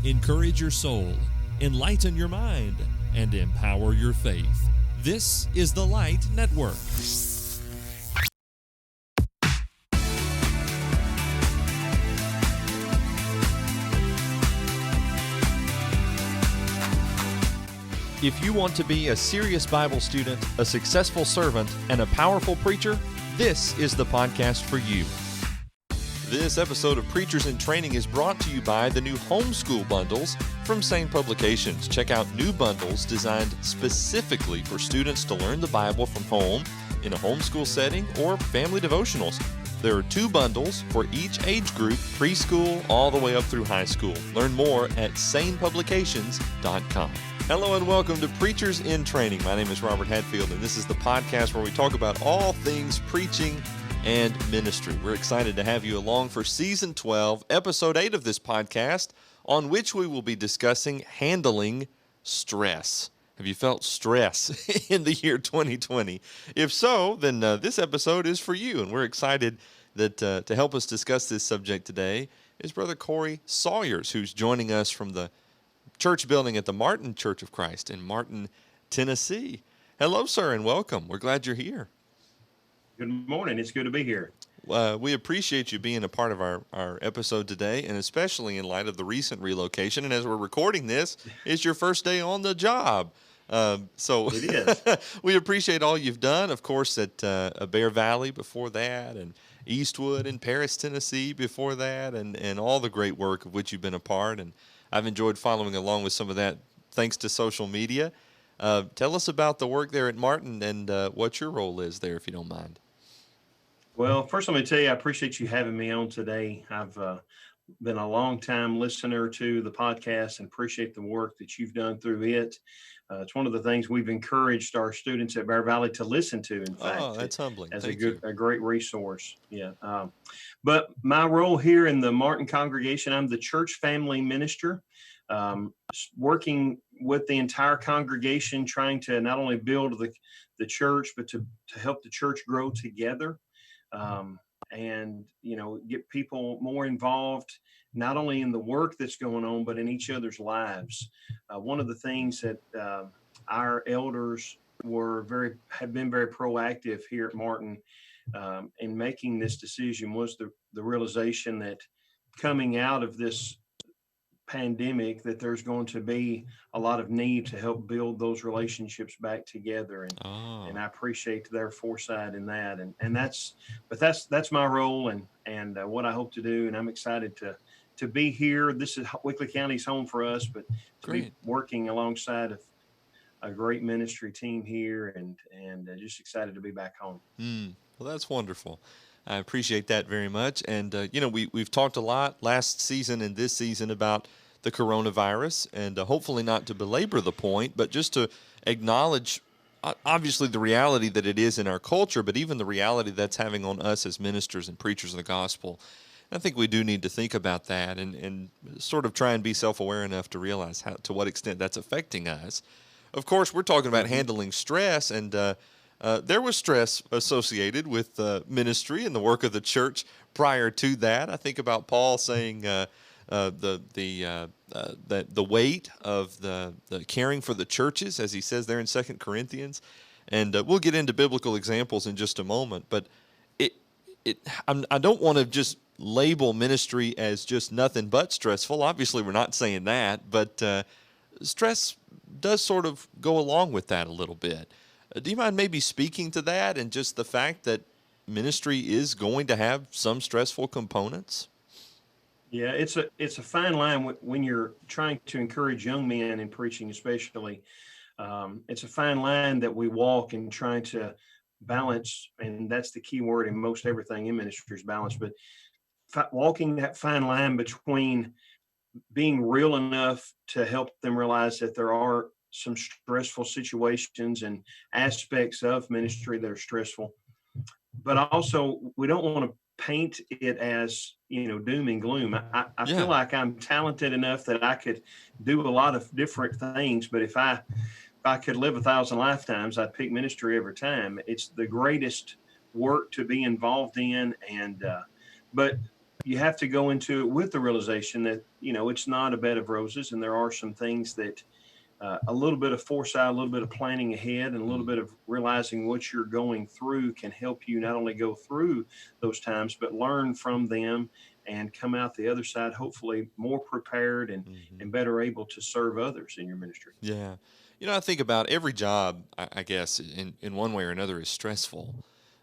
encourage your soul, enlighten your mind, and empower your faith. This is the Light Network. If you want to be a serious Bible student, a successful servant, and a powerful preacher, this is the podcast for you. This episode of Preachers in Training is brought to you by the new homeschool bundles from Sane Publications. Check out new bundles designed specifically for students to learn the Bible from home in a homeschool setting or family devotionals. There are 2 bundles for each age group, preschool all the way up through high school. Learn more at sanepublications.com. Hello and welcome to Preachers in Training. My name is Robert Hatfield, and this is the podcast where we talk about all things preaching and ministry. We're excited to have you along for Season 12, Episode 8 of this podcast, on which we will be discussing handling stress. Have you felt stress in the year 2020? If so, then this episode is for you, and we're excited that to help us discuss this subject today is Brother Corey Sawyers, who's joining us from the church building at the Martin Church of Christ in Martin, Tennessee. Hello, sir, and welcome. We're glad you're here. Good morning. It's good to be here. We appreciate you being a part of our episode today, and especially in light of the recent relocation. And as we're recording this, it's your first day on the job. So it is. We appreciate all you've done, of course, at Bear Valley before that, and Eastwood and Paris, Tennessee before that, and all the great work of which you've been a part. And I've enjoyed following along with some of that thanks to social media. Tell us about the work there at Martin and what your role is there, if you don't mind. Well, first let me tell you, I appreciate you having me on today. I've been a long-time listener to the podcast and appreciate the work that you've done through it. It's one of the things we've encouraged our students at Bear Valley to listen to, in fact. Oh, that's humbling. As Thank a great resource. Yeah. But my role here in the Martin congregation, I'm the church family minister, working with the entire congregation, trying to not only build the church, but to help the church grow together. And, get people more involved, not only in the work that's going on, but in each other's lives. One of the things that our elders have been very proactive here at Martin in making this decision was the realization that coming out of this pandemic, that there's going to be a lot of need to help build those relationships back together, and I appreciate their foresight in that, and that's my role and what I hope to do, and I'm excited to be here. This is Wickley County's home for us, but to be working alongside of a great ministry team here, and just excited to be back home. Well, that's wonderful. I appreciate that very much. And, we've talked a lot last season and this season about the coronavirus, and hopefully not to belabor the point, but just to acknowledge, obviously, the reality that it is in our culture, but even the reality that's having on us as ministers and preachers of the gospel. And I think we do need to think about that and sort of try and be self-aware enough to realize to what extent that's affecting us. Of course, we're talking about handling stress, and there was stress associated with ministry and the work of the church prior to that. I think about Paul saying the weight of the caring for the churches, as he says there in 2 Corinthians, and we'll get into biblical examples in just a moment. But I don't want to just label ministry as just nothing but stressful. Obviously, we're not saying that, but stress does sort of go along with that a little bit. Do you mind maybe speaking to that and just the fact that ministry is going to have some stressful components? Yeah, it's a fine line when you're trying to encourage young men in preaching, especially. It's a fine line that we walk in trying to balance, and that's the key word in most everything in ministry is balance. But walking that fine line between being real enough to help them realize that there are some stressful situations and aspects of ministry that are stressful, but also we don't want to paint it as, doom and gloom. I feel like I'm talented enough that I could do a lot of different things, but if I could live 1,000 lifetimes, I'd pick ministry every time. It's the greatest work to be involved in, but you have to go into it with the realization that, it's not a bed of roses, and there are some things that a little bit of foresight, a little bit of planning ahead, and a little bit of realizing what you're going through can help you not only go through those times, but learn from them and come out the other side, hopefully more prepared Mm-hmm. and better able to serve others in your ministry. Yeah. I think about every job, I guess, in one way or another, is stressful.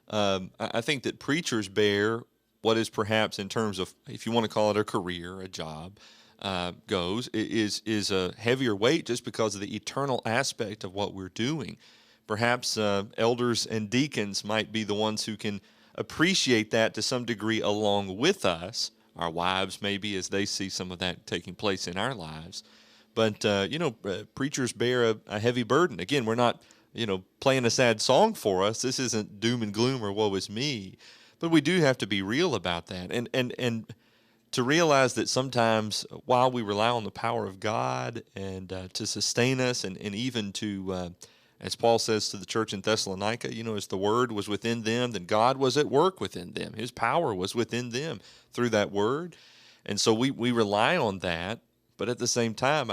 I think that preachers bear what is perhaps, in terms of, if you want to call it a career, a job, is a heavier weight just because of the eternal aspect of what we're doing. Perhaps elders and deacons might be the ones who can appreciate that to some degree along with us, our wives maybe, as they see some of that taking place in our lives. But preachers bear a heavy burden. Again, we're not playing a sad song for us. This isn't doom and gloom or woe is me, but we do have to be real about that, and to realize that sometimes while we rely on the power of God and to sustain us, and even to as Paul says to the church in Thessalonica, as the word was within them, then God was at work within them. His power was within them through that word. And so we rely on that. But at the same time,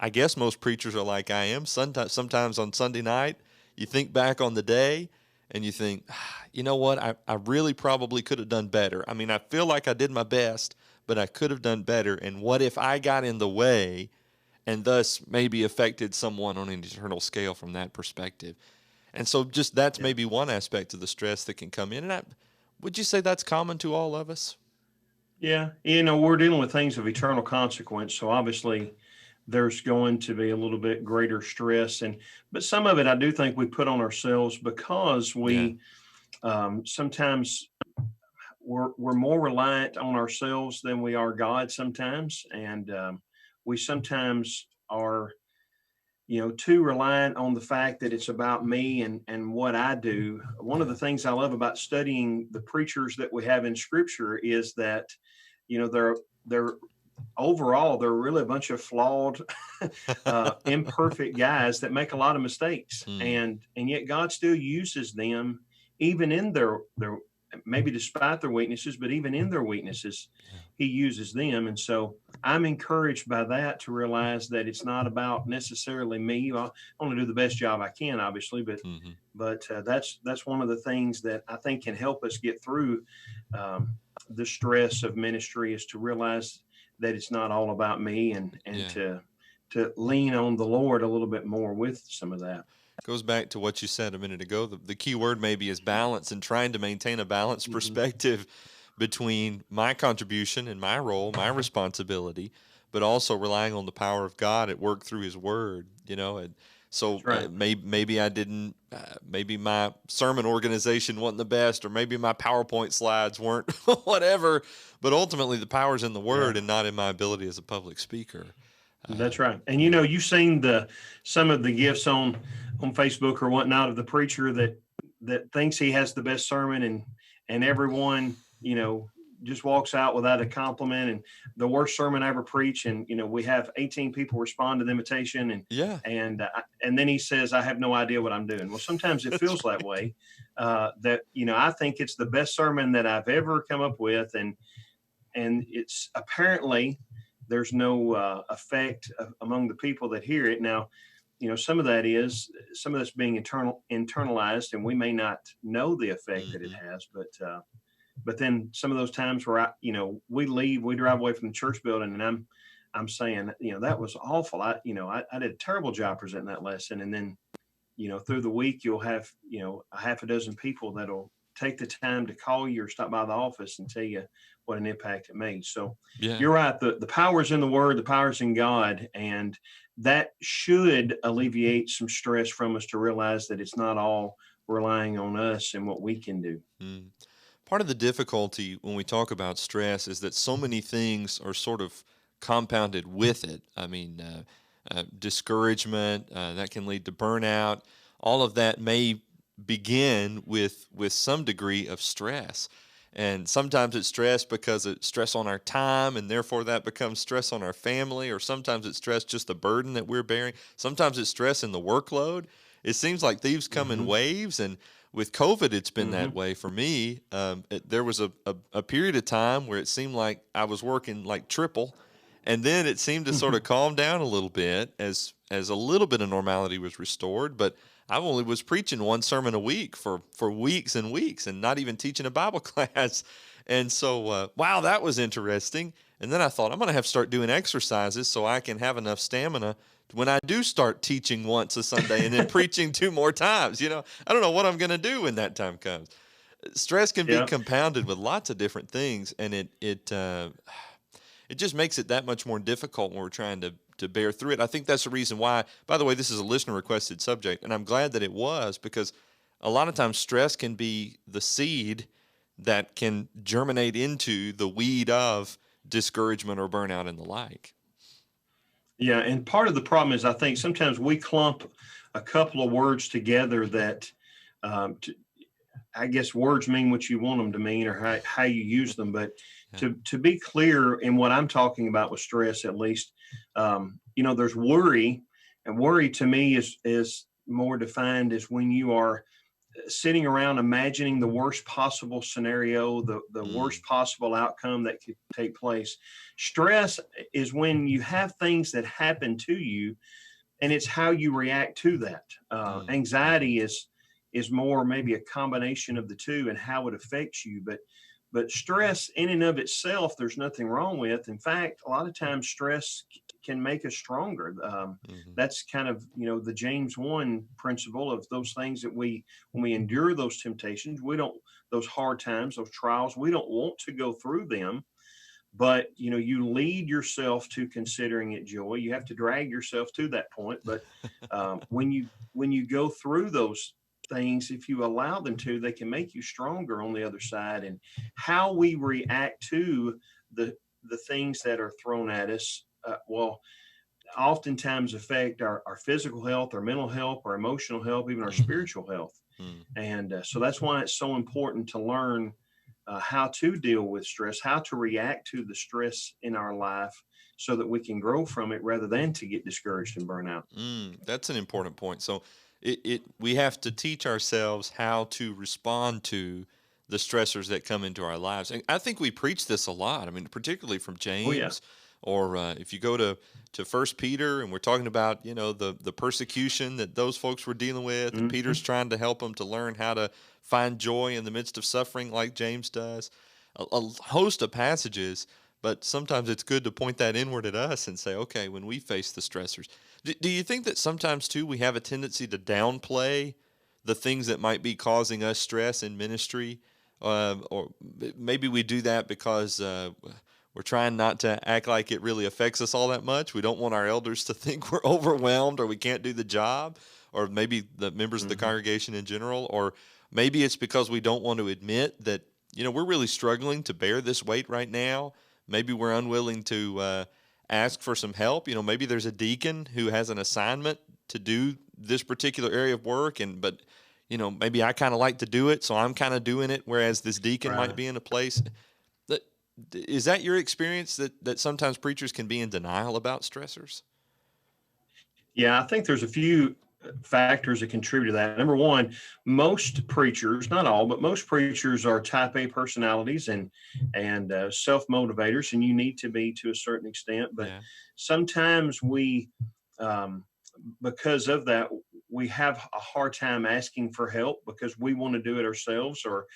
I guess most preachers are like I am. Sometimes on Sunday night, you think back on the day and you think, you know what, I really probably could have done better. I mean, I feel like I did my best, but I could have done better. And what if I got in the way and thus maybe affected someone on an eternal scale from that perspective? And so just that's Yeah. maybe one aspect of the stress that can come in. And would you say that's common to all of us? Yeah. We're dealing with things of eternal consequence. So obviously there's going to be a little bit greater stress. But some of it I do think we put on ourselves because Yeah. we sometimes we're more reliant on ourselves than we are God sometimes. And we sometimes are, too reliant on the fact that it's about me and what I do. One of the things I love about studying the preachers that we have in scripture is that, they're overall, they're really a bunch of flawed, imperfect guys that make a lot of mistakes, Hmm. and yet God still uses them, even in their maybe despite their weaknesses, but even in their weaknesses, Yeah. He uses them. And so I'm encouraged by that to realize that it's not about necessarily me. I want to do the best job I can, obviously, but Hmm. that's one of the things that I think can help us get through the stress of ministry, is to realize that it's not all about me, and Yeah. to lean on the Lord a little bit more with some of that. Goes back to what you said a minute ago. The key word maybe is balance, and trying to maintain a balanced Hmm. perspective between my contribution and my role, my responsibility, but also relying on the power of God at work through His Word. And so That's right. maybe I didn't, maybe my sermon organization wasn't the best, or maybe my PowerPoint slides weren't whatever. But ultimately, the power's in the Yeah. Word and not in my ability as a public speaker. That's right. And Yeah. you've seen the some of the gifts on Facebook or whatnot of the preacher that thinks he has the best sermon, and everyone, just walks out without a compliment, and the worst sermon I ever preached. And we have 18 people respond to the invitation, Yeah. and then he says, I have no idea what I'm doing. Well, sometimes it That's feels that right. way. That I think it's the best sermon that I've ever come up with, and it's apparently there's no effect among the people that hear it. Now, some of that's being internalized, and we may not know the effect that it Hmm. has. But then some of those times where we drive away from the church building, and I'm saying, that was awful. I did a terrible job presenting that lesson. And then, through the week, you'll have, a half a dozen people that'll take the time to call you or stop by the office and tell you what an impact it made. So Yeah. you're right. The power's in the word, the power's in God. And that should alleviate some stress from us, to realize that it's not all relying on us and what we can do. Mm. Part of the difficulty when we talk about stress is that so many things are sort of compounded with it. I mean, discouragement that can lead to burnout. All of that may begin with some degree of stress. And sometimes it's stress because it's stress on our time, and therefore that becomes stress on our family. Or sometimes it's stress just the burden that we're bearing. Sometimes it's stress in the workload. It seems like thieves come in Hmm. waves, and with COVID, it's been that Hmm. way for me. There was a period of time where it seemed like I was working like triple, and then it seemed to sort of calm down a little bit as a little bit of normality was restored. But I only was preaching one sermon a week for weeks and weeks, and not even teaching a Bible class. And so, wow, that was interesting. And then I thought I'm going to have to start doing exercises so I can have enough stamina when I do start teaching once a Sunday and then preaching two more times. I don't know what I'm going to do when that time comes. Stress can be Yeah. compounded with lots of different things, and it just makes it that much more difficult when we're trying to bear through it. I think that's the reason why. By the way, this is a listener requested subject, and I'm glad that it was, because a lot of times stress can be the seed that can germinate into the weed of discouragement or burnout and the like. Yeah. And part of the problem is I think sometimes we clump a couple of words together that, um, to, I guess words mean what you want them to mean or how you use them. But Yeah. to be clear in what I'm talking about with stress, at least, there's worry, and worry to me is more defined as when you are sitting around imagining the worst possible scenario, the Mm, worst possible outcome that could take place. Stress is when you have things that happen to you, and it's how you react to that. mhm. Anxiety is more maybe a combination of the two and how it affects you. But stress in and of itself, there's nothing wrong with. In fact, a lot of times stress can make us stronger. Mhm. That's kind of the James 1 principle of those things that when we endure those temptations, we don't those hard times, those trials, we don't want to go through them, but you lead yourself to considering it joy. You have to drag yourself to that point. But when you go through those things, if you allow them to, they can make you stronger on the other side. And how we react to the things that are thrown at us, well, oftentimes affect our physical health, our mental health, our emotional health, even our Mhm. spiritual health. Mm. And so that's why it's so important to learn how to deal with stress, how to react to the stress in our life so that we can grow from it rather than to get discouraged and burn out. That's an important point. So we have to teach ourselves how to respond to the stressors that come into our lives. And I think we preach this a lot. I mean, particularly from Oh, yeah. James, or if you go to First Peter, and we're talking about the persecution that those folks were dealing with, and Hmm. Peter's trying to help them to learn how to find joy in the midst of suffering, like James does. A host of passages. But sometimes it's good to point that inward at us and say, okay, when we face the stressors, do you think that sometimes too we have a tendency to downplay the things that might be causing us stress in ministry, or maybe we do that because we're trying not to act like it really affects us all that much. We don't want our elders to think we're overwhelmed or we can't do the job, or maybe the members of the Hmm. congregation in general, or maybe it's because we don't want to admit that we're really struggling to bear this weight right now. Maybe we're unwilling to ask for some help. Maybe there's a deacon who has an assignment to do this particular area of work, but maybe I kind of like to do it, so I'm kind of doing it, whereas this deacon might Right. be in a place that. Is that your experience, that sometimes preachers can be in denial about stressors? Yeah, I think there's a few factors that contribute to that. Number one, most preachers, not all, but most preachers are type A personalities and self motivators, and you need to be to a certain extent. But Yeah. sometimes um, because of that, we have a hard time asking for help because we want to do it ourselves, or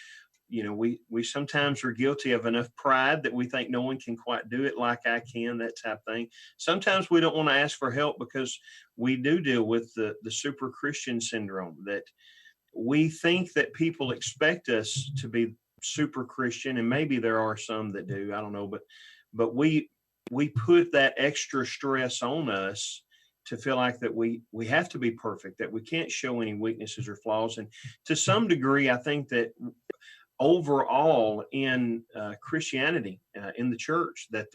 we sometimes are guilty of enough pride that we think no one can quite do it like I can, that type of thing. Sometimes we don't want to ask for help because we do deal with the super Christian syndrome, that we think that people expect us to be super Christian, and maybe there are some that do, I don't know, but we put that extra stress on us to feel like that we have to be perfect, that we can't show any weaknesses or flaws. And to some degree, I think that overall in Christianity, in the church, that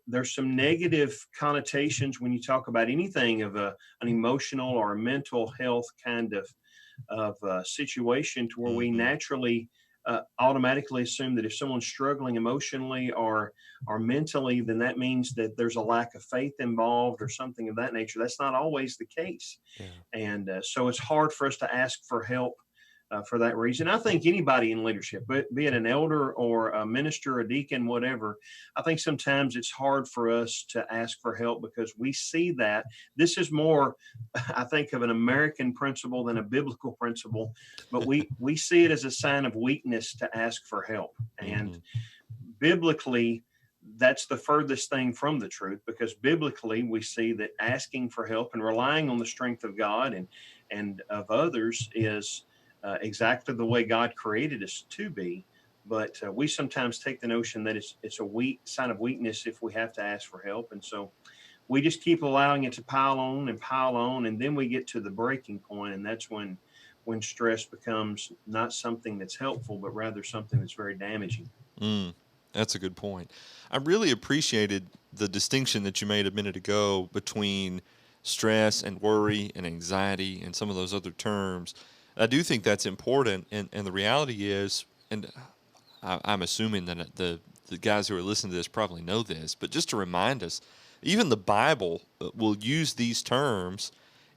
there's some negative connotations when you talk about anything of an emotional or a mental health kind of situation, to where we Mm-hmm. naturally automatically assume that if someone's struggling emotionally or mentally, then that means that there's a lack of faith involved or something of that nature. That's not always the case. Yeah. And so it's hard for us to ask for help for that reason. I think anybody in leadership, be it an elder or a minister, a deacon, whatever, I think sometimes it's hard for us to ask for help because we see that this is more, I think, of an American principle than a biblical principle, but we see it as a sign of weakness to ask for help. And biblically, that's the furthest thing from the truth, because biblically we see that asking for help and relying on the strength of God and of others is exactly the way God created us to be. But we sometimes take the notion that it's a weak sign of weakness if we have to ask for help. And so we just keep allowing it to pile on. And then we get to the breaking point. And that's when stress becomes not something that's helpful, but rather something that's very damaging. That's a good point. I really appreciated the distinction that you made a minute ago between stress and worry and anxiety and some of those other terms. I do think that's important, and the reality is, and I'm assuming that the guys who are listening to this probably know this, but just to remind us, even the Bible will use these terms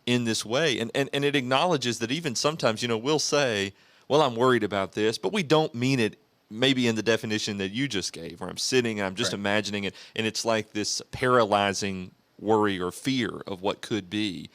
in this way, and it acknowledges that even sometimes, we'll say, well, I'm worried about this, but we don't mean it maybe in the definition that you just gave, where I'm sitting and I'm just imagining it, and it's like this paralyzing worry or fear of what could be.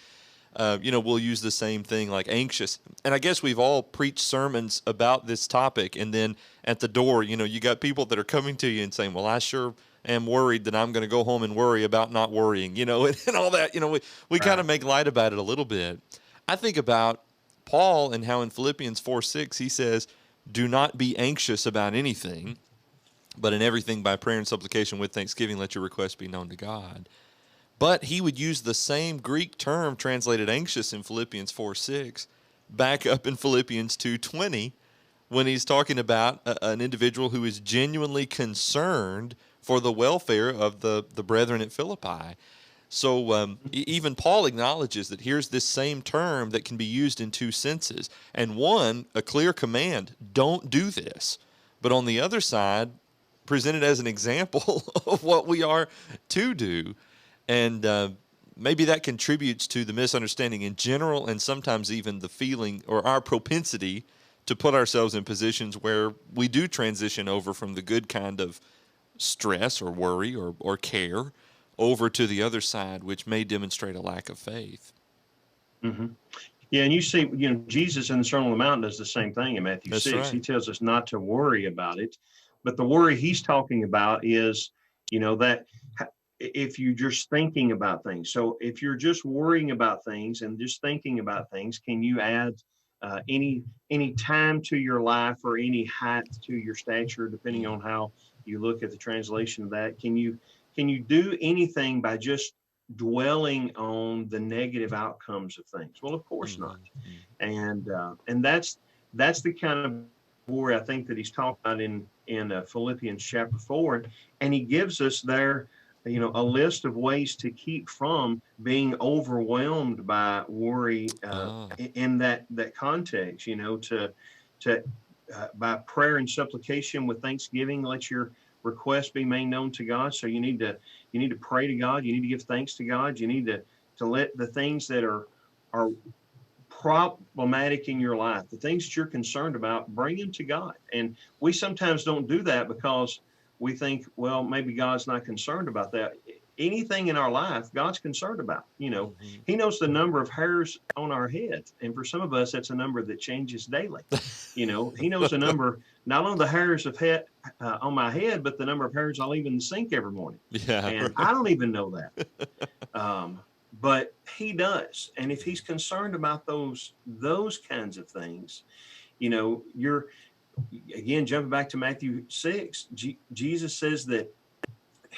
We'll use the same thing like anxious. And I guess we've all preached sermons about this topic. And then at the door, you got people that are coming to you and saying, well, I sure am worried that I'm going to go home and worry about not worrying, and all that. We kind of make light about it a little bit. I think about Paul and how in Philippians 4:6 he says, do not be anxious about anything, but in everything by prayer and supplication with thanksgiving, let your requests be known to God. But he would use the same Greek term translated anxious in Philippians 4:6 back up in Philippians 2:20 when he's talking about an individual who is genuinely concerned for the welfare of the brethren at Philippi. So even Paul acknowledges that here's this same term that can be used in two senses. And one, a clear command, don't do this. But on the other side, presented as an example of what we are to do. And maybe that contributes to the misunderstanding in general, and sometimes even the feeling or our propensity to put ourselves in positions where we do transition over from the good kind of stress or worry or care over to the other side, which may demonstrate a lack of faith. Mm-hmm. Yeah, and you see, Jesus in the Sermon on the Mount does the same thing in Matthew That's 6. right. He tells us not to worry about it. But the worry he's talking about is, that if you're just thinking about things. So if you're just worrying about things and just thinking about things, can you add any time to your life or any height to your stature, depending on how you look at the translation of that? Can you do anything by just dwelling on the negative outcomes of things? Well, of course not. And that's the kind of worry I think that he's talking about in Philippians chapter 4, and he gives us there a list of ways to keep from being overwhelmed by worry in that context. To by prayer and supplication with thanksgiving, let your requests be made known to God. So you need to pray to God. You need to give thanks to God. You need to let the things that are problematic in your life, the things that you're concerned about, bring them to God. And we sometimes don't do that because we think, well, maybe God's not concerned about that. Anything in our life, God's concerned about. He knows the number of hairs on our head. And for some of us, that's a number that changes daily. He knows the number, not only the hairs of head on my head, but the number of hairs I leave in the sink every morning. Yeah, and right. I don't even know that. But he does. And if he's concerned about those kinds of things, you're, again, jumping back to Matthew 6, Jesus says that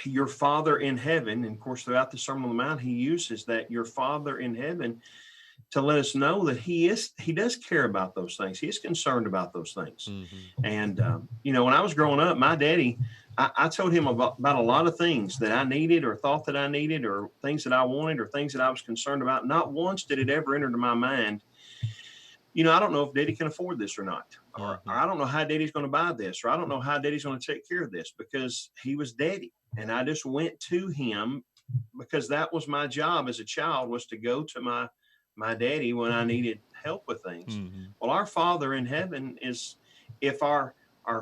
your Father in heaven, and of course, throughout the Sermon on the Mount, he uses that your Father in heaven to let us know that he does care about those things. He is concerned about those things. And, when I was growing up, my daddy, I told him about a lot of things that I needed or thought that I needed or things that I wanted or things that I was concerned about. Not once did it ever enter into my mind, I don't know if Daddy can afford this or not, or I don't know how Daddy's going to buy this, or I don't know how Daddy's going to take care of this, because he was Daddy. And I just went to him because that was my job as a child, was to go to my my daddy when I needed help with things. Mm-hmm. Well, our Father in heaven is, if our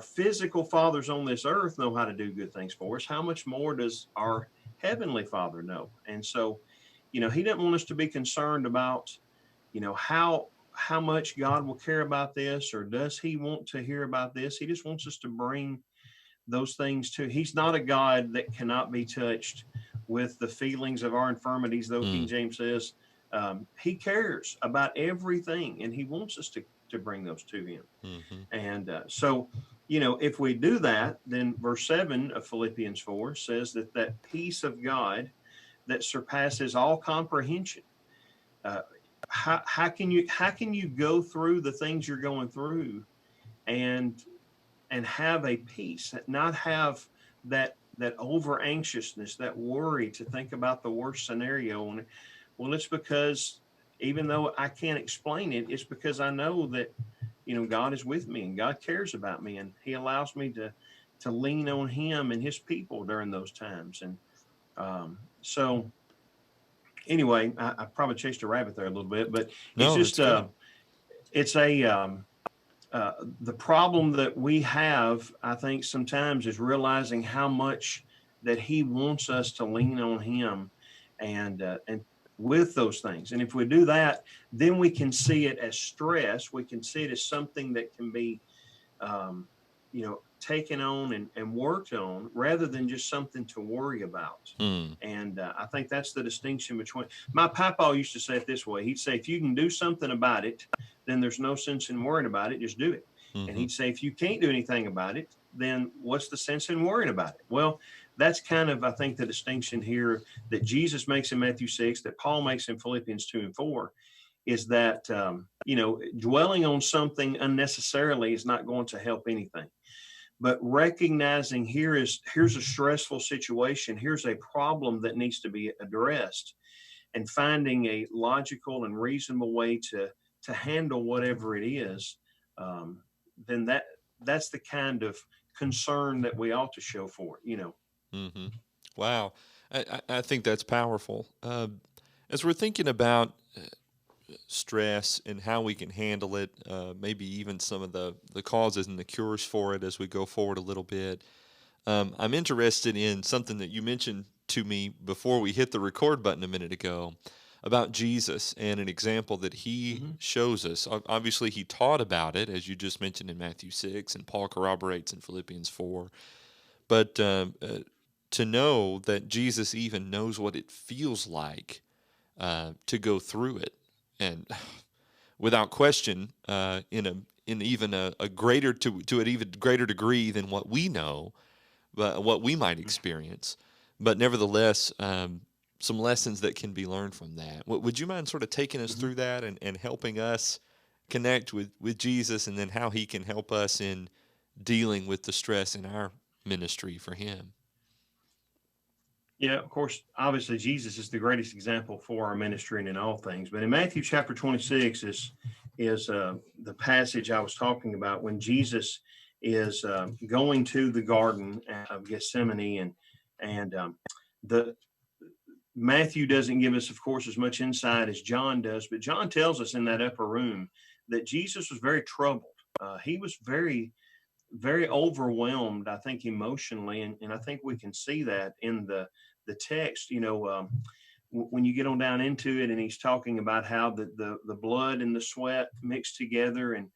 physical fathers on this earth know how to do good things for us, how much more does our heavenly Father know? And so, he didn't want us to be concerned about, how much God will care about this, or does he want to hear about this. He just wants us to bring those things to. He's not a God that cannot be touched with the feelings of our infirmities, though King Mm. James says he cares about everything, and he wants us to bring those to him. Mm-hmm. And so, if we do that, then verse 7 of Philippians 4 says that peace of God that surpasses all comprehension. Uh, how can you go through the things you're going through and have a peace, not have that over anxiousness, that worry to think about the worst scenario? And well, it's because even though I can't explain it, it's because I know that God is with me and God cares about me, and he allows me to lean on him and his people during those times. And so anyway, I probably chased a rabbit there a little bit, but it's No, just that's good. it's a the problem that we have, I think, sometimes is realizing how much that he wants us to lean on him, and with those things. And if we do that, then we can see it as stress. We can see it as something that can be um, taken on and worked on, rather than just something to worry about. Mm. And I think that's the distinction between. My papa used to say it this way. He'd say, if you can do something about it, then there's no sense in worrying about it. Just do it. And Mm-hmm. he'd say, if you can't do anything about it, then what's the sense in worrying about it? Well, that's kind of, I think, the distinction here that Jesus makes in Matthew 6, that Paul makes in Philippians 2 and 4, is that dwelling on something unnecessarily is not going to help anything. But recognizing here's a stressful situation, here's a problem that needs to be addressed, and finding a logical and reasonable way to handle whatever it is, then that's the kind of concern that we ought to show for it. Mm-hmm. Wow. I think that's powerful. As we're thinking about stress and how we can handle it, maybe even some of the causes and the cures for it as we go forward a little bit, I'm interested in something that you mentioned to me before we hit the record button a minute ago about Jesus and an example that he Mm-hmm. shows us. Obviously, he taught about it, as you just mentioned in Matthew 6, and Paul corroborates in Philippians 4. But to know that Jesus even knows what it feels like to go through it, and without question, in even a greater to an even greater degree than what we know, but what we might experience, but nevertheless, some lessons that can be learned from that. Would you mind sort of taking us Mm-hmm. through that and helping us connect with Jesus, and then how he can help us in dealing with the stress in our ministry for him? Yeah, of course, obviously Jesus is the greatest example for our ministry and in all things. But in Matthew chapter 26 is the passage I was talking about, when Jesus is going to the Garden of Gethsemane, and the Matthew doesn't give us, of course, as much insight as John does, but John tells us in that upper room that Jesus was very troubled. He was very, very overwhelmed, I think, emotionally, and I think we can see that in the text. When you get on down into it, and he's talking about how the blood and the sweat mix together, and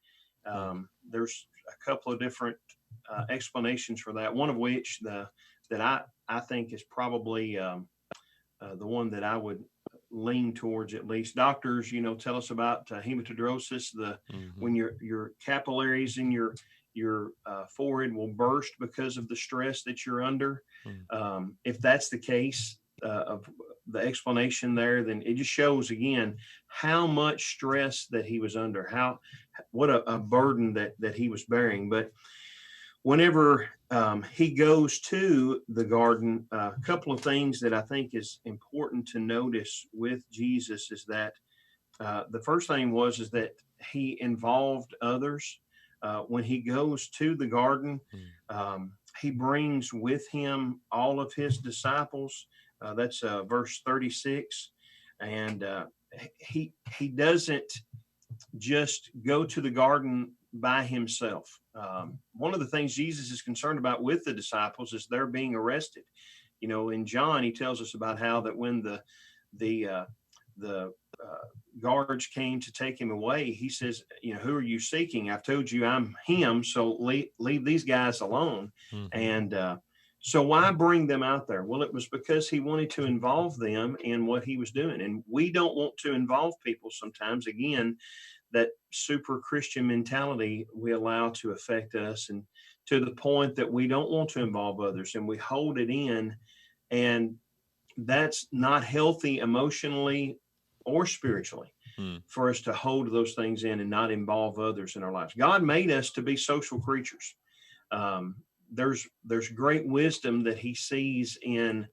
Mm. there's a couple of different explanations for that. One of which that I think is probably the one that I would lean towards, at least. Doctors, tell us about hematidrosis, Mm-hmm. when your capillaries in your forehead will burst because of the stress that you're under. Mm. If that's the case of the explanation there, then it just shows again how much stress that he was under, what a burden that he was bearing. But whenever he goes to the garden, a couple of things that I think is important to notice with Jesus is that the first thing is that he involved others. When he goes to the garden, Mm. he brings with him all of his disciples. That's verse 36. And he doesn't just go to the garden by himself. One of the things Jesus is concerned about with the disciples is they're being arrested. In John, he tells us about how that when the guards came to take him away, he says, who are you seeking? I've told you I'm him, so leave these guys alone. Mm-hmm. And so why bring them out there? Well, it was because he wanted to involve them in what he was doing. And we don't want to involve people sometimes. Again, that super Christian mentality we allow to affect us, and to the point that we don't want to involve others and we hold it in. And that's not healthy emotionally or spiritually for us to hold those things in and not involve others in our lives. God made us to be social creatures. There's great wisdom that he sees in,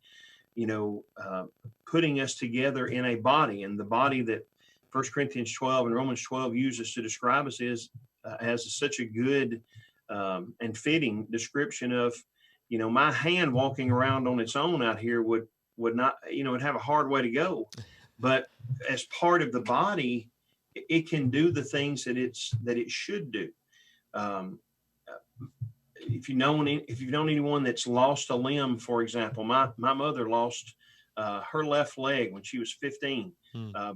putting us together in a body, and the body that 1 Corinthians 12 and Romans 12 uses to describe us has such a good and fitting description of, my hand walking around on its own out here would not, it'd have a hard way to go. But as part of the body, it can do the things that it should do. If you've known anyone that's lost a limb, for example, my mother lost her left leg when she was 15,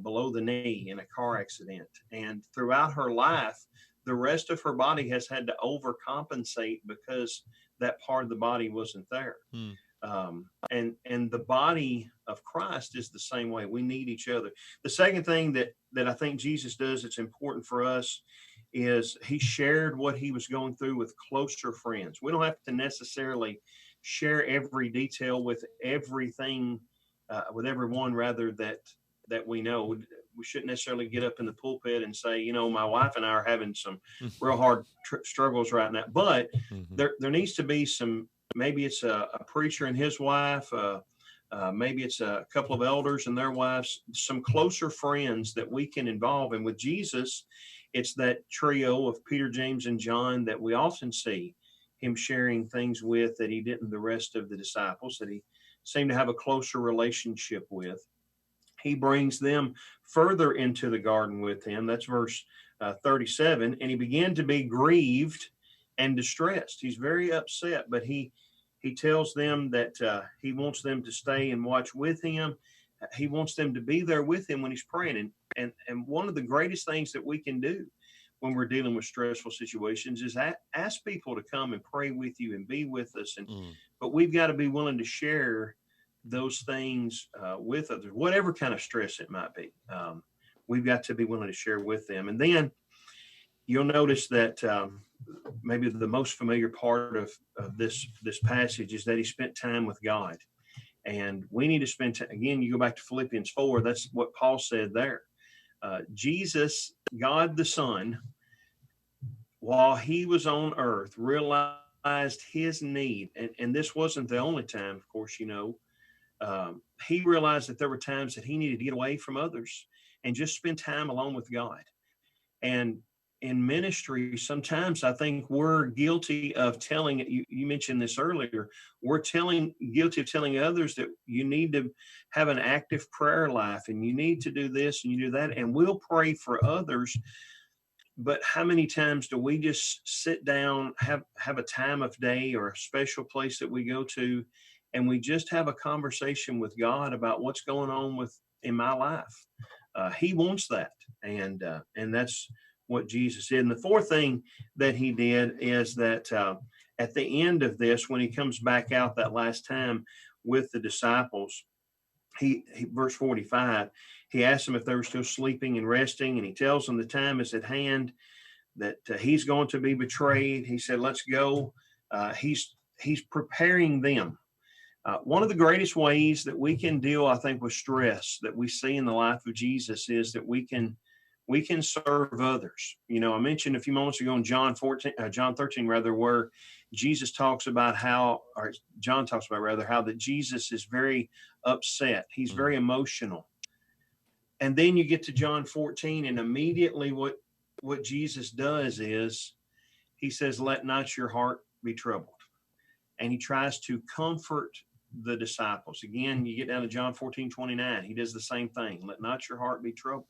below the knee in a car accident. And throughout her life, the rest of her body has had to overcompensate because that part of the body wasn't there. And the body of Christ is the same way. We need each other. The second thing that I think Jesus does that's important for us is he shared what he was going through with closer friends. We don't have to necessarily share every detail with everything, with everyone rather that we know. We shouldn't necessarily get up in the pulpit and say, my wife and I are having some real hard struggles right now. But there needs to be some, maybe it's a preacher and his wife, maybe it's a couple of elders and their wives, some closer friends that we can involve. And with Jesus, it's that trio of Peter, James, and John that we often see him sharing things with that he didn't the rest of the disciples, that he seemed to have a closer relationship with. He brings them further into the garden with him. That's verse 37. And he began to be grieved and distressed. He's very upset, but he tells them that he wants them to stay and watch with him. He wants them to be there with him when he's praying. And one of the greatest things that we can do when we're dealing with stressful situations is ask people to come and pray with you and be with us. But we've got to be willing to share those things with others, whatever kind of stress it might be. We've got to be willing to share with them. And then you'll notice that maybe the most familiar part of this passage is that he spent time with God. And we need to spend time. Again, you go back to Philippians 4, that's what Paul said there. Jesus, God the Son, while he was on earth, realized his need. And this wasn't the only time, of course, he realized that there were times that he needed to get away from others and just spend time alone with God. And in ministry, sometimes I think we're guilty of telling, you mentioned this earlier, we're guilty of telling others that you need to have an active prayer life and you need to do this and you do that, and we'll pray for others. But how many times do we just sit down, have a time of day or a special place that we go to, and we just have a conversation with God about what's going on in my life? He wants that. And that's what Jesus did. And the fourth thing that he did is that at the end of this, when he comes back out that last time with the disciples, he verse 45, he asked them if they were still sleeping and resting, and he tells them the time is at hand, that he's going to be betrayed. He said, let's go. He's preparing them. One of the greatest ways that we can deal, I think, with stress that we see in the life of Jesus is that we can serve others. I mentioned a few moments ago in John 13, where Jesus talks about John talks about how that Jesus is very upset. He's very emotional. And then you get to John 14, and immediately what Jesus does is he says, let not your heart be troubled. And he tries to comfort the disciples. Again, you get down to John 14:29. He does the same thing. Let not your heart be troubled.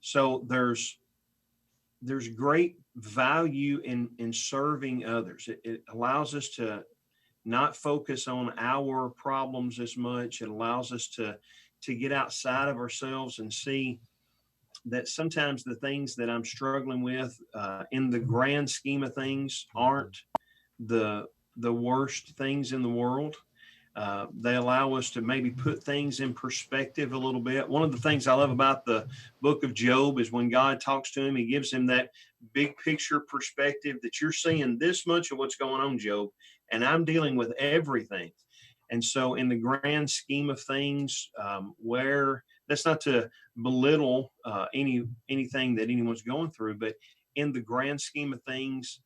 So there's great value in serving others. It allows us to not focus on our problems as much. It allows us to get outside of ourselves and see that sometimes the things that I'm struggling with in the grand scheme of things aren't the worst things in the world. They allow us to maybe put things in perspective a little bit. One of the things I love about the book of Job is when God talks to him, he gives him that big picture perspective that you're seeing this much of what's going on, Job, and I'm dealing with everything. And so in the grand scheme of things, where that's not to belittle anything that anyone's going through, but in the grand scheme of things,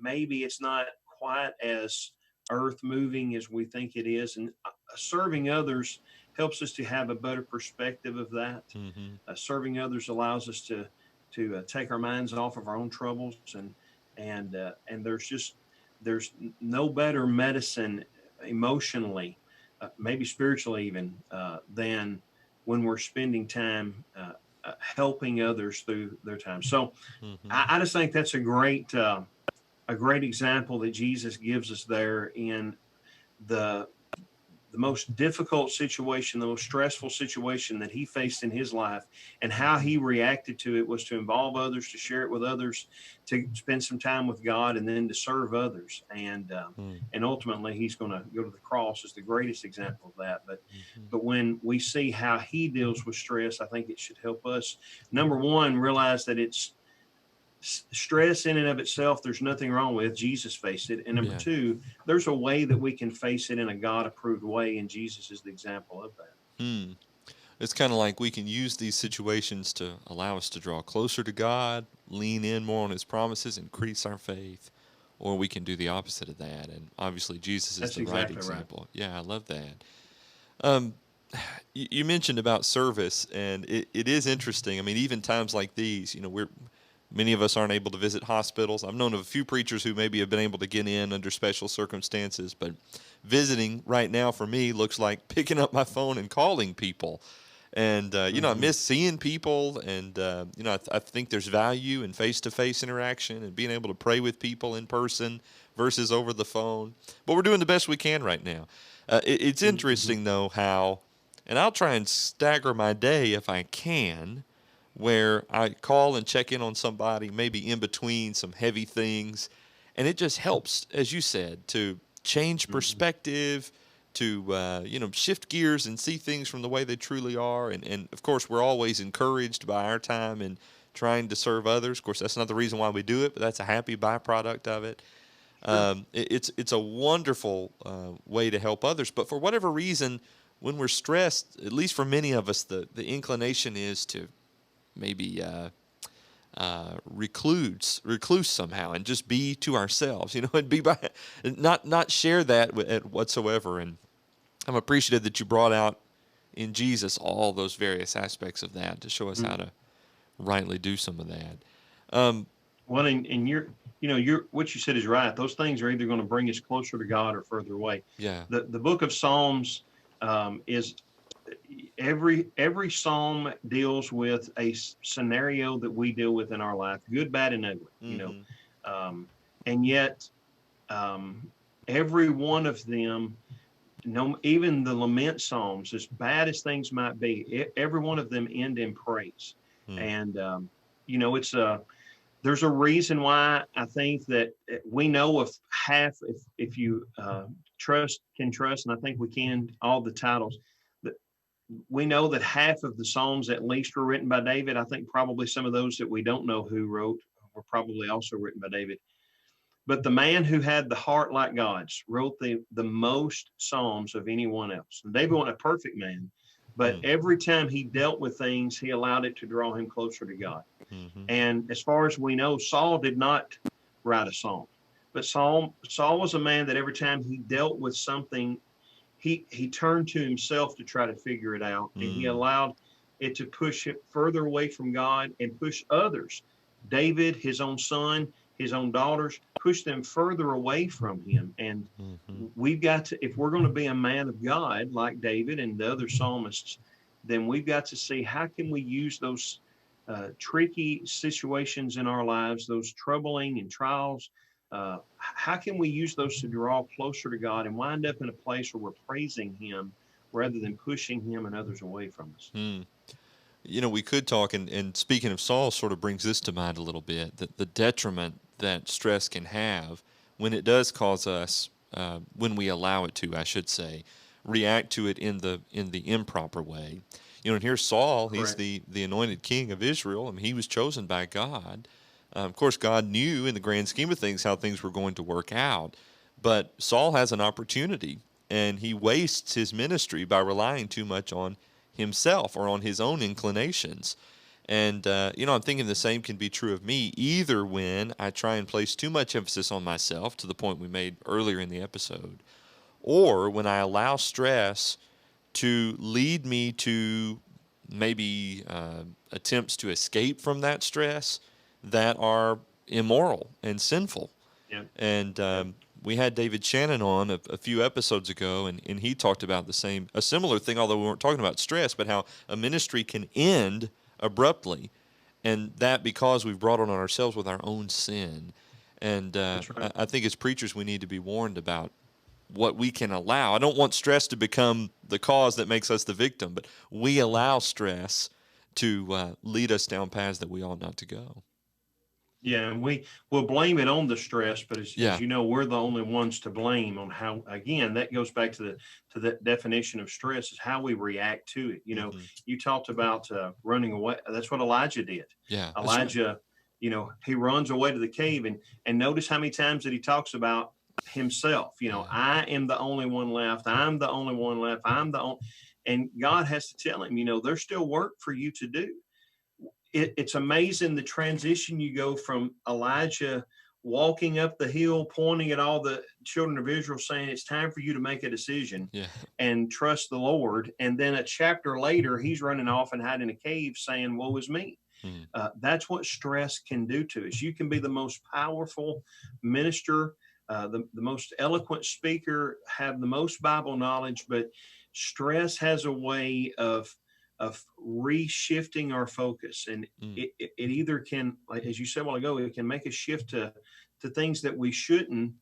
maybe it's not quite as earth moving as we think it is. And serving others helps us to have a better perspective of that. Serving others allows us to take our minds off of our own troubles, and there's no better medicine emotionally, maybe spiritually even, than when we're spending time helping others through their time. So I just think that's a great example that Jesus gives us there in the most difficult situation, the most stressful situation that he faced in his life, and how he reacted to it was to involve others, to share it with others, to spend some time with God, and then to serve others. And ultimately, he's going to go to the cross as the greatest example of that. But when we see how he deals with stress, I think it should help us, number one, realize that it's stress in and of itself, there's nothing wrong with. Jesus faced it. And number two, there's a way that we can face it in a God-approved way, and Jesus is the example of that. It's kind of like we can use these situations to allow us to draw closer to God, lean in more on his promises, increase our faith, or we can do the opposite of that. And obviously Jesus is the exactly right example. Right. Yeah, I love that. You mentioned about service, and it is interesting. I mean, even times like these, many of us aren't able to visit hospitals. I've known of a few preachers who maybe have been able to get in under special circumstances, but visiting right now for me looks like picking up my phone and calling people. And, I miss seeing people, and, I think there's value in face-to-face interaction and being able to pray with people in person versus over the phone. But we're doing the best we can right now. It's interesting, though, how, and I'll try and stagger my day if I can, where I call and check in on somebody, maybe in between some heavy things. And it just helps, as you said, to change perspective, to, shift gears and see things from the way they truly are. And of course, we're always encouraged by our time and trying to serve others. Of course, that's not the reason why we do it, but that's a happy byproduct of it. It's a wonderful way to help others. But for whatever reason, when we're stressed, at least for many of us, the inclination is to maybe recluse somehow and just be to ourselves, and be by, not share that whatsoever. And I'm appreciative that you brought out in Jesus all those various aspects of that to show us how to rightly do some of that. Well, and you're what you said is right. Those things are either going to bring us closer to God or further away. Yeah. The book of Psalms is every psalm deals with a scenario that we deal with in our life, good, bad, and ugly. And yet every one of them, even the lament psalms, as bad as things might be, every one of them end in praise. And it's there's a reason why I think that we know of half, if you can trust, and I think we can, all the titles. We know that half of the Psalms at least were written by David. I think probably some of those that we don't know who wrote were probably also written by David. But the man who had the heart like God's wrote the most Psalms of anyone else. And David wasn't a perfect man, but every time he dealt with things, he allowed it to draw him closer to God. And as far as we know, Saul did not write a psalm. But Saul was a man that every time he dealt with something, he turned to himself to try to figure it out, and he allowed it to push him further away from God and push others. David, his own son, his own daughters, push them further away from him. And Mm-hmm. we've got to, if we're going to be a man of God like David and the other psalmists, then we've got to see how can we use those tricky situations in our lives, those troubling and trials. How can we use those to draw closer to God and wind up in a place where we're praising Him rather than pushing Him and others away from us? Mm. We could talk, and speaking of Saul, sort of brings this to mind a little bit, that the detriment that stress can have when it does cause us, when we allow it to, I should say, react to it in the improper way. And here's Saul. He's Correct. the anointed king of Israel. I mean, he was chosen by God. Of course, God knew in the grand scheme of things how things were going to work out. But Saul has an opportunity, and he wastes his ministry by relying too much on himself or on his own inclinations. And, I'm thinking the same can be true of me, either when I try and place too much emphasis on myself, to the point we made earlier in the episode, or when I allow stress to lead me to maybe attempts to escape from that stress that are immoral and sinful. Yeah. And Yeah. we had David Shannon on a few episodes ago, and he talked about a similar thing, although we weren't talking about stress, but how a ministry can end abruptly, and that because we've brought it on ourselves with our own sin. And That's right. I think as preachers we need to be warned about what we can allow. I don't want stress to become the cause that makes us the victim, but we allow stress to lead us down paths that we ought not to go. Yeah, and we will blame it on the stress, but as Yeah. you know, we're the only ones to blame on how. Again, that goes back to the definition of stress is how we react to it. Mm-hmm. You talked about running away. That's what Elijah did. Yeah. That's right. Elijah, he runs away to the cave, and notice how many times that he talks about himself. Yeah. I am the only one left. I'm the only one left. I'm the only, and God has to tell him, there's still work for you to do. It's amazing the transition you go from Elijah walking up the hill, pointing at all the children of Israel, saying it's time for you to make a decision Yeah. and trust the Lord. And then a chapter later, he's running off and hiding in a cave saying, woe is me. Mm. That's what stress can do to us. You can be the most powerful minister, the most eloquent speaker, have the most Bible knowledge, but stress has a way of reshifting our focus, and it either can, like as you said a while ago, it can make us shift to things that we shouldn't,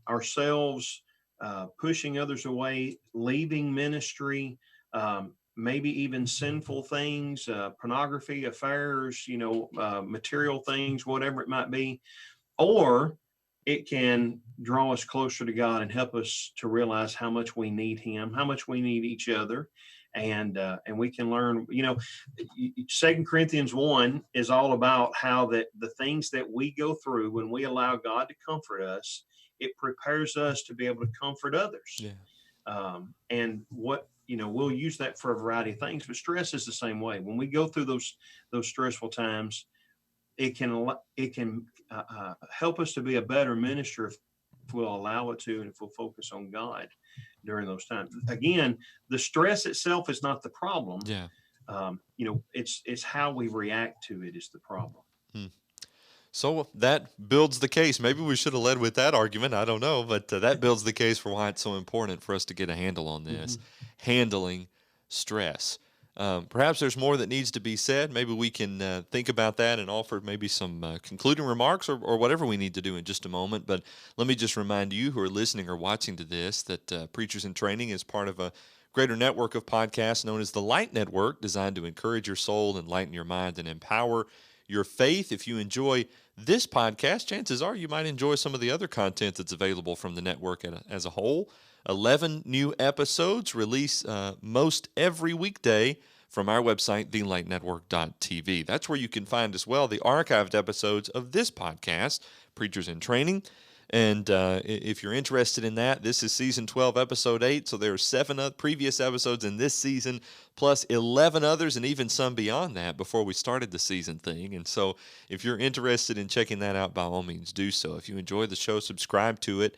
ourselves, pushing others away, leaving ministry, maybe even sinful things, pornography, affairs, material things, whatever it might be, or it can draw us closer to God and help us to realize how much we need Him, how much we need each other, and we can learn. 2 Corinthians 1 is all about how that the things that we go through when we allow God to comfort us, it prepares us to be able to comfort others. Yeah. And what we'll use that for a variety of things, but stress is the same way. When we go through those stressful times, it can help us to be a better minister if we'll allow it to, and if we'll focus on God during those times. Again, the stress itself is not the problem. Yeah. It's how we react to it is the problem. Hmm. So that builds the case. Maybe we should have led with that argument. I don't know, but that builds the case for why it's so important for us to get a handle on this, handling stress. Perhaps there's more that needs to be said. Maybe we can think about that and offer maybe some concluding remarks or whatever we need to do in just a moment. But let me just remind you who are listening or watching to this that Preachers in Training is part of a greater network of podcasts known as the Light Network, designed to encourage your soul, enlighten your mind, and empower your faith. If you enjoy this podcast, chances are you might enjoy some of the other content that's available from the network as a whole. 11 new episodes released most every weekday from our website, thelightnetwork.tv. That's where you can find as well the archived episodes of this podcast, Preachers in Training. And if you're interested in that, this is season 12, episode 8. So there are 7 previous episodes in this season, plus 11 others, and even some beyond that before we started the season thing. And so if you're interested in checking that out, by all means, do so. If you enjoy the show, subscribe to it.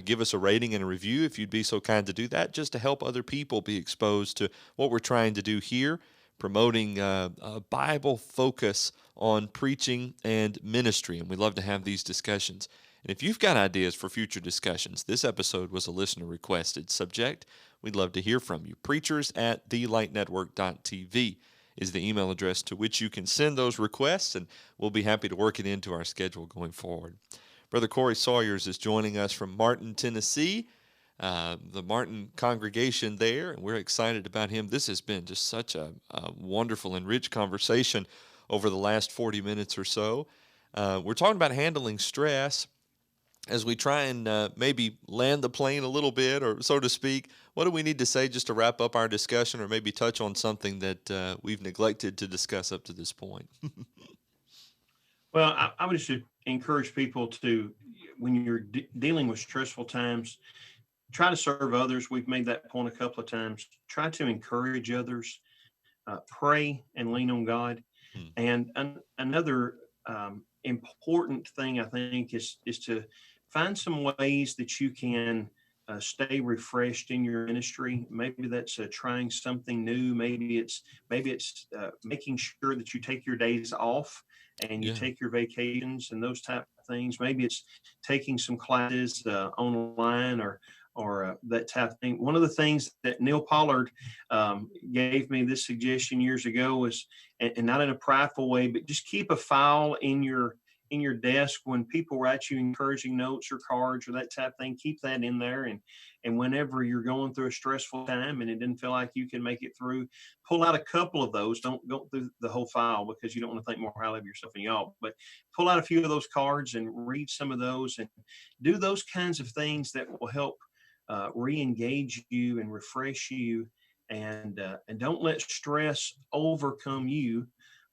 Give us a rating and a review if you'd be so kind to do that, just to help other people be exposed to what we're trying to do here, promoting a Bible focus on preaching and ministry, and we love to have these discussions. And if you've got ideas for future discussions, this episode was a listener-requested subject. We'd love to hear from you. preachers@thelightnetwork.tv is the email address to which you can send those requests, and we'll be happy to work it into our schedule going forward. Brother Corey Sawyers is joining us from Martin, Tennessee, the Martin congregation there, and we're excited about him. This has been just such a wonderful and rich conversation over the last 40 minutes or so. We're talking about handling stress. As we try and maybe land the plane a little bit, or so to speak, what do we need to say just to wrap up our discussion, or maybe touch on something that we've neglected to discuss up to this point? Well, I would just encourage people to, when you're dealing with stressful times, try to serve others. We've made that point a couple of times. Try to encourage others, pray and lean on God. And another important thing, I think, is to find some ways that you can stay refreshed in your ministry. Maybe that's trying something new. Maybe it's making sure that you take your days off and you take your vacations and those type of things. Maybe it's taking some classes online or that type of thing. One of the things that Neil Pollard gave me this suggestion years ago was, and not in a prideful way, but just keep a file in your desk when people write you encouraging notes or cards or that type of thing. Keep that in there, and whenever you're going through a stressful time and it didn't feel like you can make it through, pull out a couple of those. Don't go through the whole file, because you don't want to think more highly of yourself than you ought, but pull out a few of those cards and read some of those and do those kinds of things that will help re-engage you and refresh you, and don't let stress overcome you,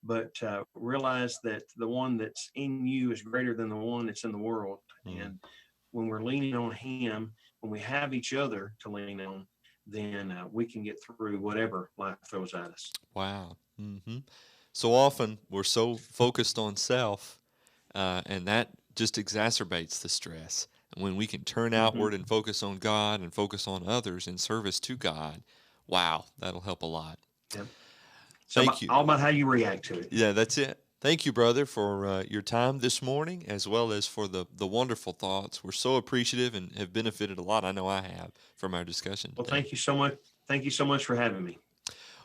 but realize that the one that's in you is greater than the one that's in the world. And when we're leaning on Him, when we have each other to lean on, then we can get through whatever life throws at us. Wow. So often we're so focused on self, and that just exacerbates the stress. And when we can turn outward and focus on God and focus on others in service to God, wow, that'll help a lot. Yep. So Thank you. All about how you react to it. Yeah, that's it. Thank you, brother, for your time this morning, as well as for the wonderful thoughts. We're so appreciative and have benefited a lot. I know I have from our discussion today. Well, thank you so much. Thank you so much for having me.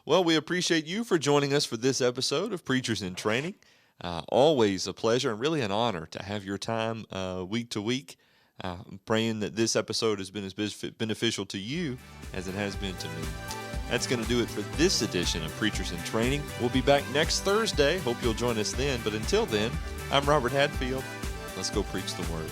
Well, we appreciate you for joining us for this episode of Preachers in Training. Always a pleasure and really an honor to have your time week to week. I'm praying that this episode has been as beneficial to you as it has been to me. That's going to do it for this edition of Preachers in Training. We'll be back next Thursday. Hope you'll join us then. But until then, I'm Robert Hadfield. Let's go preach the Word.